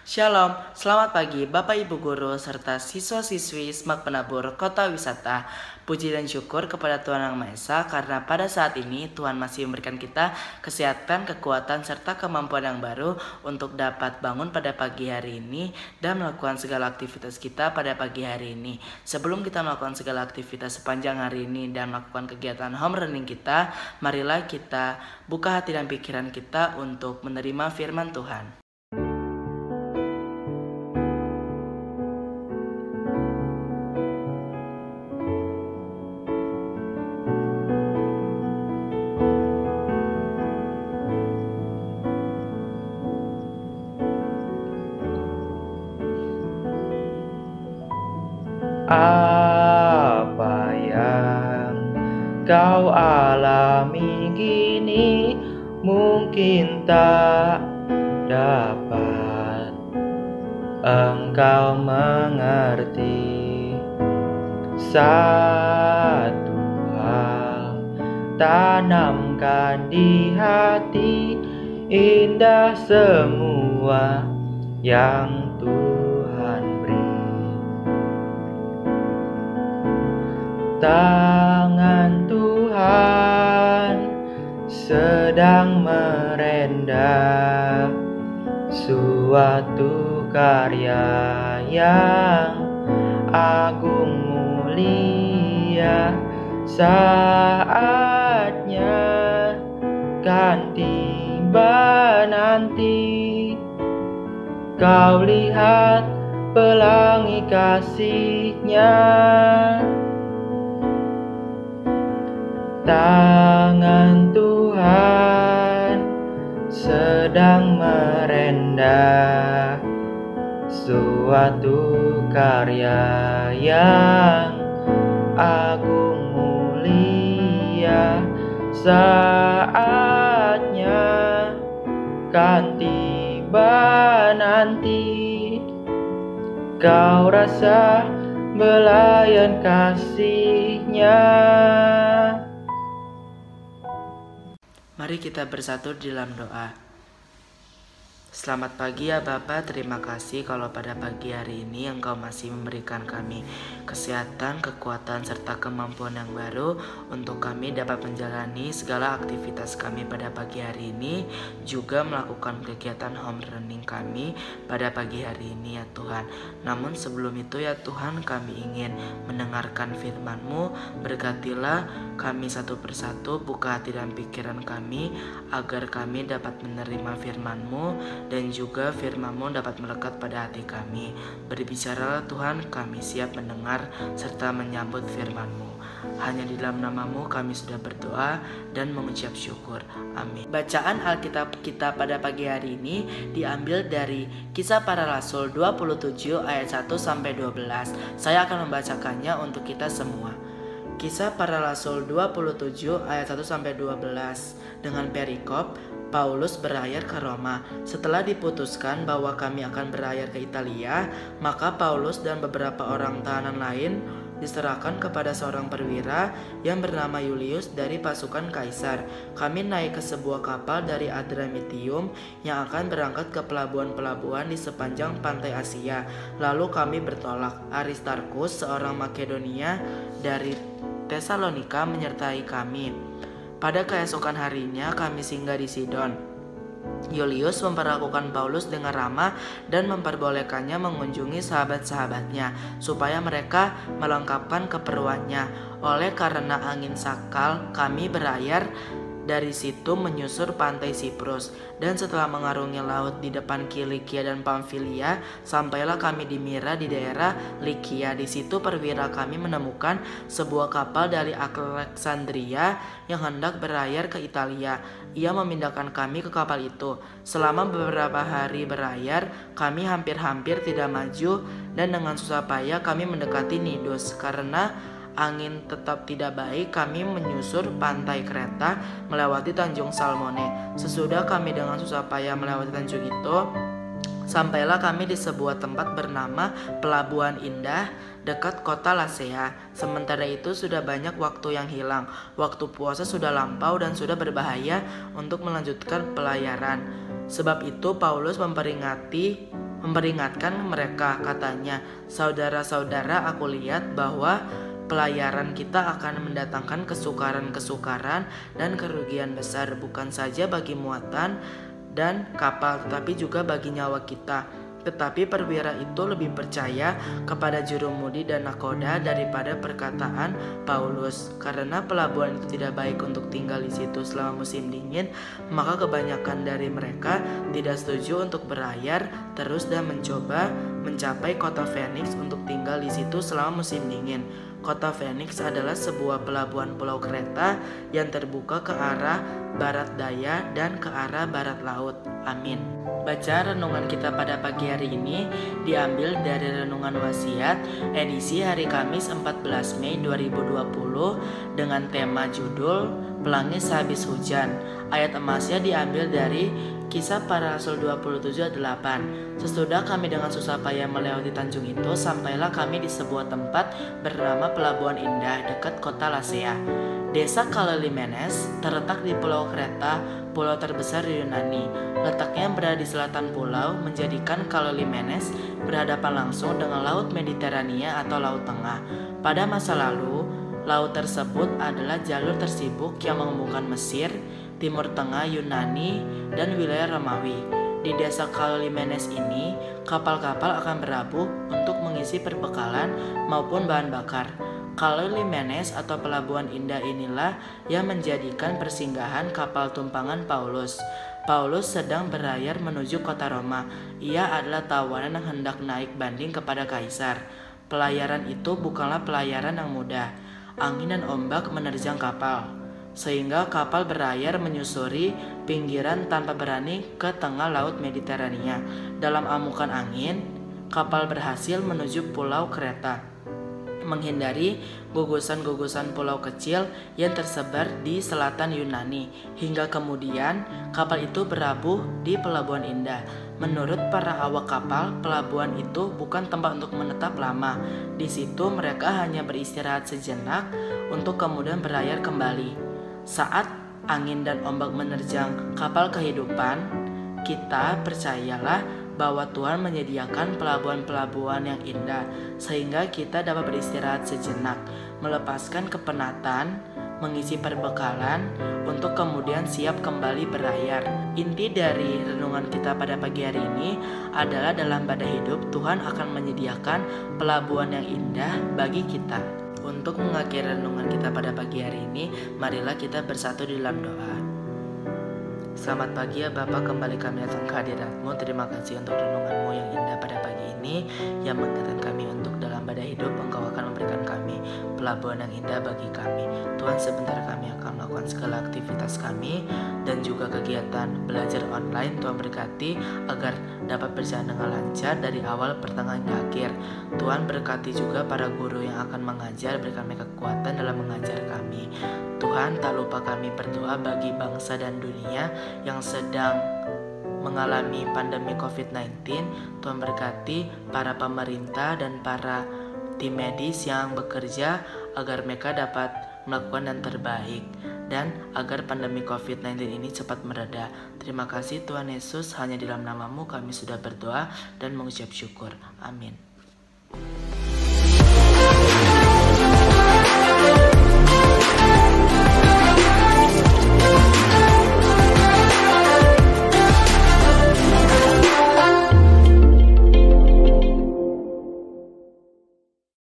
Shalom, selamat pagi Bapak Ibu Guru serta siswa-siswi Semak Penabur Kota Wisata. Puji dan syukur kepada Tuhan Yang Maha Esa karena pada saat ini Tuhan masih memberikan kita kesehatan, kekuatan, serta kemampuan yang baru untuk dapat bangun pada pagi hari ini dan melakukan segala aktivitas kita pada pagi hari ini. Sebelum kita melakukan segala aktivitas sepanjang hari ini dan melakukan kegiatan home running kita, marilah kita buka hati dan pikiran kita untuk menerima firman Tuhan. Apa yang kau alami kini mungkin tak dapat engkau mengerti. Satu hal tanamkan di hati, indah semua yang Tuhan beri. Tangan Tuhan sedang merendah suatu karya yang agung mulia. Saatnya kan tiba nanti, kau lihat pelangi kasih-Nya. Tangan Tuhan sedang merendah suatu karya yang agung mulia. Saatnya kan tiba nanti, kau rasa belayan kasih-Nya. Mari kita bersatu di dalam doa. Selamat pagi ya Bapa, terima kasih kalau pada pagi hari ini Engkau masih memberikan kami kesehatan, kekuatan, serta kemampuan yang baru untuk kami dapat menjalani segala aktivitas kami pada pagi hari ini, juga melakukan kegiatan home running kami pada pagi hari ini ya Tuhan. Namun sebelum itu ya Tuhan, kami ingin mendengarkan firman-Mu. Berkatilah kami satu persatu, buka hati dan pikiran kami agar kami dapat menerima firman-Mu dan juga firman-Mu dapat melekat pada hati kami. Berbicaralah Tuhan, kami siap mendengar serta menyambut firman-Mu. Hanya di dalam nama-Mu kami sudah berdoa dan mengucap syukur. Amin. Bacaan Alkitab kita pada pagi hari ini diambil dari Kisah Para Rasul 27 ayat 1-12. Saya akan membacakannya untuk kita semua. Kisah Para Rasul 27 ayat 1-12 dengan perikop Paulus berlayar ke Roma. Setelah diputuskan bahwa kami akan berlayar ke Italia, maka Paulus dan beberapa orang tahanan lain diserahkan kepada seorang perwira yang bernama Julius dari pasukan Kaisar. Kami naik ke sebuah kapal dari Adramitium yang akan berangkat ke pelabuhan-pelabuhan di sepanjang pantai Asia. Lalu kami bertolak. Aristarkus, seorang Makedonia dari Tesalonika, menyertai kami. Pada keesokan harinya kami singgah di Sidon. Julius memperlakukan Paulus dengan ramah dan memperbolehkannya mengunjungi sahabat-sahabatnya supaya mereka melengkapkan keperluannya. Oleh karena angin sakal, kami berlayar dari situ menyusur pantai Siprus, dan setelah mengarungi laut di depan Kilikia dan Pamfilia, sampailah kami di Mira di daerah Likia. Di situ perwira kami menemukan sebuah kapal dari Alexandria yang hendak berlayar ke Italia. Ia memindahkan kami ke kapal itu. Selama beberapa hari berlayar, kami hampir-hampir tidak maju, dan dengan susah payah kami mendekati Nidus. Karena angin tetap tidak baik, kami menyusur pantai Kreta melewati Tanjung Salmone. Sesudah kami dengan susah payah melewati tanjung itu, sampailah kami di sebuah tempat bernama Pelabuhan Indah dekat kota Lasea. Sementara itu sudah banyak waktu yang hilang. Waktu puasa sudah lampau dan sudah berbahaya untuk melanjutkan pelayaran. Sebab itu Paulus memperingatkan mereka. Katanya, "Saudara-saudara, aku lihat bahwa pelayaran kita akan mendatangkan kesukaran-kesukaran dan kerugian besar, bukan saja bagi muatan dan kapal, tetapi juga bagi nyawa kita." Tetapi perwira itu lebih percaya kepada jurumudi dan nakoda daripada perkataan Paulus. Karena pelabuhan itu tidak baik untuk tinggal di situ selama musim dingin, maka kebanyakan dari mereka tidak setuju untuk berlayar terus dan mencoba mencapai kota Phoenix untuk tinggal di situ selama musim dingin. Kota Phoenix adalah sebuah pelabuhan pulau kereta yang terbuka ke arah barat daya dan ke arah barat laut. Amin. Baca renungan kita pada pagi hari ini diambil dari Renungan Wasiat edisi hari Kamis 14 Mei 2020 dengan tema judul Pelangi Sehabis Hujan. Ayat emasnya diambil dari Kisah Para Rasul 27:8. Sesudah kami dengan susah payah melewati Tanjung itu, sampailah kami di sebuah tempat bernama Pelabuhan Indah dekat kota Lasea. Desa Kalalimenes terletak di Pulau Kreta, pulau terbesar di Yunani. Letaknya berada di selatan pulau, menjadikan Kalalimenes berhadapan langsung dengan Laut Mediterania atau Laut Tengah. Pada masa lalu, laut tersebut adalah jalur tersibuk yang menghubungkan Mesir, Timur Tengah, Yunani, dan wilayah Romawi. Di desa Kalalimenes ini, kapal-kapal akan berlabuh untuk mengisi perbekalan maupun bahan bakar. Kalalimenes atau Pelabuhan Indah inilah yang menjadikan persinggahan kapal tumpangan Paulus. Paulus sedang berlayar menuju kota Roma. Ia adalah tawanan yang hendak naik banding kepada kaisar. Pelayaran itu bukanlah pelayaran yang mudah. Angin dan ombak menerjang kapal, sehingga kapal berlayar menyusuri pinggiran tanpa berani ke tengah laut Mediterania. Dalam amukan angin, kapal berhasil menuju Pulau Kreta, menghindari gugusan-gugusan pulau kecil yang tersebar di selatan Yunani, hingga kemudian kapal itu berlabuh di Pelabuhan Indah. Menurut para awak kapal, pelabuhan itu bukan tempat untuk menetap lama. Di situ mereka hanya beristirahat sejenak untuk kemudian berlayar kembali. Saat angin dan ombak menerjang kapal kehidupan, kita percayalah bahwa Tuhan menyediakan pelabuhan-pelabuhan yang indah sehingga kita dapat beristirahat sejenak, melepaskan kepenatan, mengisi perbekalan untuk kemudian siap kembali berlayar. Inti dari renungan kita pada pagi hari ini adalah dalam badai hidup Tuhan akan menyediakan pelabuhan yang indah bagi kita. Untuk mengakhiri renungan kita pada pagi hari ini, marilah kita bersatu di dalam doa. Selamat pagi ya Bapak, kembali kami datang ke hadirat-Mu. Terima kasih untuk renungan-Mu yang indah pada pagi ini, yang mengingatkan kami untuk dalam badai hidup Engkau akan memberikan kami pelabuhan yang indah bagi kami. Tuhan, sebentar kami akan melakukan segala aktivitas kami dan juga kegiatan belajar online. Tuhan berkati agar dapat berjalan dengan lancar dari awal, pertengahan, hingga akhir. Tuhan berkati juga para guru yang akan mengajar, berikan mereka kekuatan dalam mengajar kami. Tuhan, tak lupa kami berdoa bagi bangsa dan dunia yang sedang mengalami pandemi COVID-19. Tuhan berkati para pemerintah dan para tim medis yang bekerja agar mereka dapat melakukan yang terbaik dan agar pandemi COVID-19 ini cepat mereda. Terima kasih Tuhan Yesus, hanya di dalam nama-Mu kami sudah berdoa dan mengucap syukur. Amin.